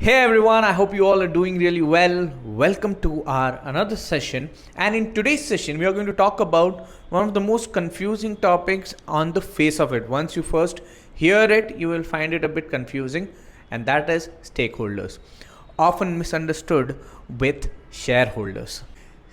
Hey everyone, I hope you all are doing really well. Welcome to our another session. And in today's session, we are going to talk about one of the most confusing topics on the face of it. Once you first hear it, you will find it a bit confusing, and that is stakeholders, often misunderstood with shareholders.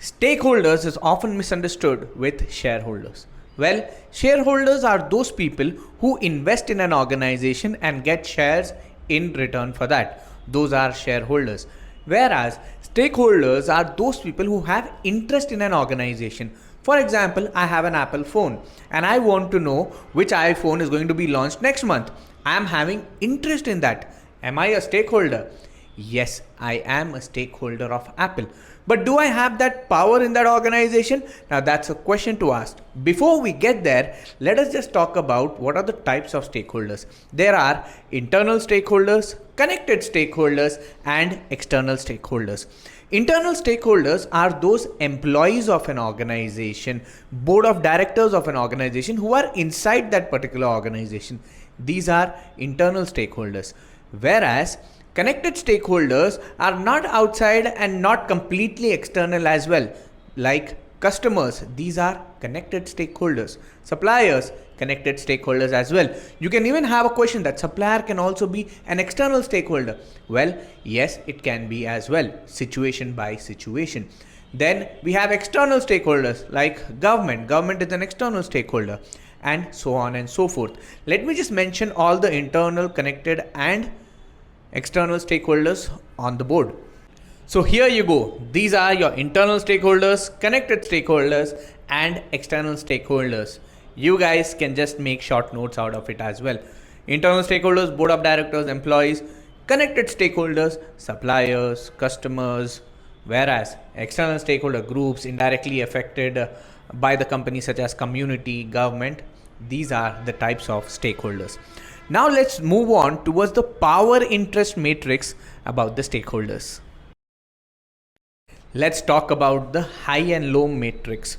Stakeholders is often misunderstood with shareholders. Well, shareholders are those people who invest in an organization and get shares in return for that. Those are shareholders. Whereas stakeholders are those people who have interest in an organization. For example, I have an Apple phone and I want to know which iPhone is going to be launched next month. I am having interest in that. Am I a stakeholder? Yes, I am a stakeholder of Apple. But do I have that power in that organization? Now that's a question to ask. Before we get there, let us just talk about what are the types of stakeholders. There are internal stakeholders, connected stakeholders, and external stakeholders. Internal stakeholders are those employees of an organization, board of directors of an organization who are inside that particular organization. These are internal stakeholders. Whereas connected stakeholders are not outside and not completely external as well, like customers. These are connected stakeholders. Suppliers, connected stakeholders as well. You can even have a question that supplier can also be an external stakeholder. Well, yes, it can be as well, situation by situation. Then we have external stakeholders like government. Government is an external stakeholder, and so on and so forth. Let me just mention all the internal, connected, and external stakeholders on the board. So here you go. These are your internal stakeholders, connected stakeholders, and external stakeholders. You guys can just make short notes out of it as well. Internal stakeholders, board of directors, employees. Connected stakeholders, suppliers, customers. Whereas external stakeholder groups indirectly affected by the company, such as community, government. These are the types of stakeholders. Now let's move on towards the power interest matrix about the stakeholders. Let's talk about the high and low matrix.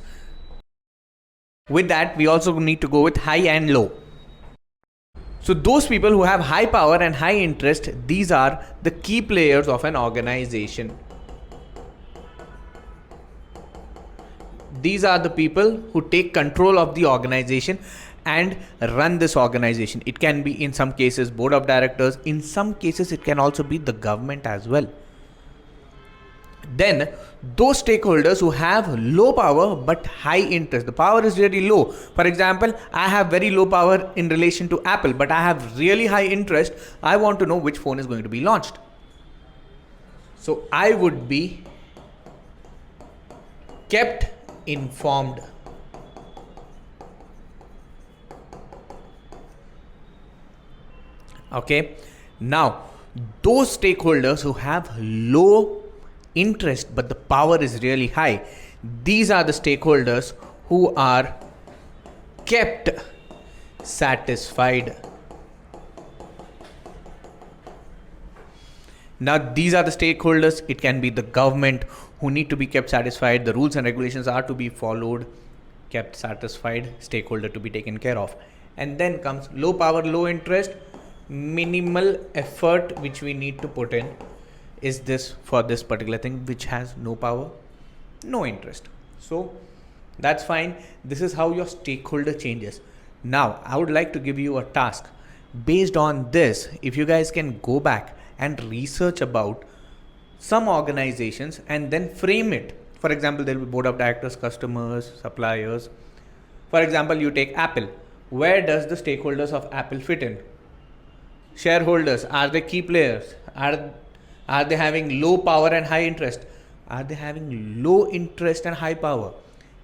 With that, we also need to go with high and low. So those people who have high power and high interest, these are the key players of an organization. These are the people who take control of the organization and run this organization. It can be, in some cases, board of directors. In some cases, it can also be the government as well. Then those stakeholders who have low power but high interest. The power is really low. For example, I have very low power in relation to Apple, but I have really high interest. I want to know which phone is going to be launched. So I would be kept informed. Okay, now those stakeholders who have low interest but the power is really high, these are the stakeholders who are kept satisfied. Now these are the stakeholders. It can be the government who need to be kept satisfied. The rules and regulations are to be followed, kept satisfied, stakeholder to be taken care of. And then comes low power, low interest. Minimal effort which we need to put in is this for this particular thing which has no power, no interest. So that's fine. This is how your stakeholder changes. Now I would like to give you a task. Based on this, if you guys can go back and research about some organizations and then frame it. For example, there will be board of directors, customers, suppliers. For example, you take Apple. Where does the stakeholders of Apple fit in? Shareholders, are they key players? Are they having low power and high interest? Are they having low interest and high power?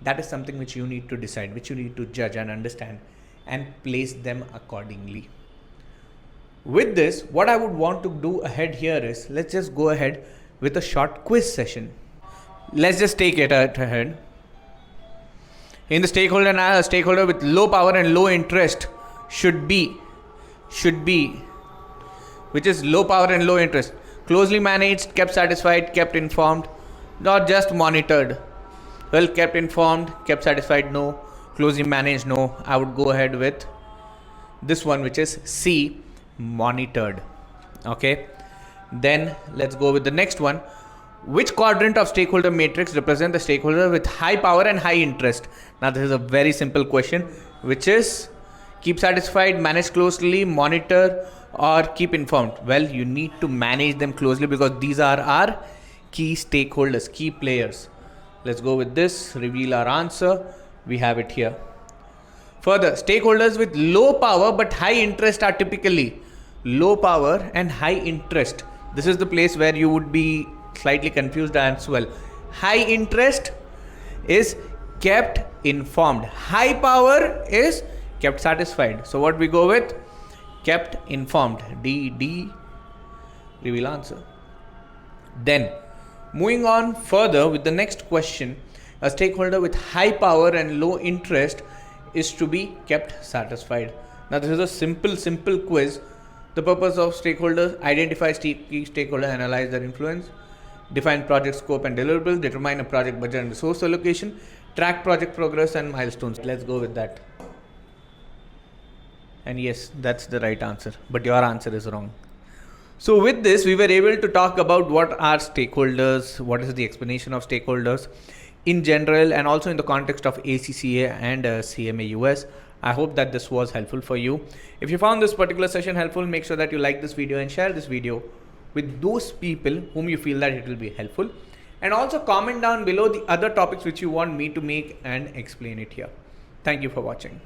That is something which you need to decide, which you need to judge and understand and place them accordingly. With this, what I would want to do ahead here is, let's just go ahead with a short quiz session. Let's just take it ahead. In the stakeholder, a stakeholder with low power and low interest should be, which is low power and low interest. Closely managed, kept satisfied, kept informed, not just monitored. Well, kept informed, kept satisfied, no. Closely managed, no. I would go ahead with this one, which is C, monitored. Okay. Then let's go with the next one. Which quadrant of stakeholder matrix represent the stakeholder with high power and high interest? Now this is a very simple question, which is keep satisfied, manage closely, monitor, or keep informed. Well, you need to manage them closely because these are our key stakeholders, key players. Let's go with this, reveal our answer. We have it here. Further, stakeholders with low power but high interest are typically low power and high interest. This is the place where you would be slightly confused as well. High interest is kept informed. High power is kept satisfied. So what we go with? Kept informed. D. Reveal answer. Then, moving on further with the next question, a stakeholder with high power and low interest is to be kept satisfied. Now this is a simple quiz. The purpose of stakeholders: identify key stakeholder, analyze their influence, define project scope and deliverables, determine a project budget and resource allocation, track project progress and milestones. Let's go with that. And yes, that's the right answer, but your answer is wrong. So with this, we were able to talk about what are stakeholders, what is the explanation of stakeholders in general, and also in the context of ACCA and CMA US. I hope that this was helpful for you. If you found this particular session helpful, make sure that you like this video and share this video with those people whom you feel that it will be helpful. And also comment down below the other topics which you want me to make and explain it here. Thank you for watching.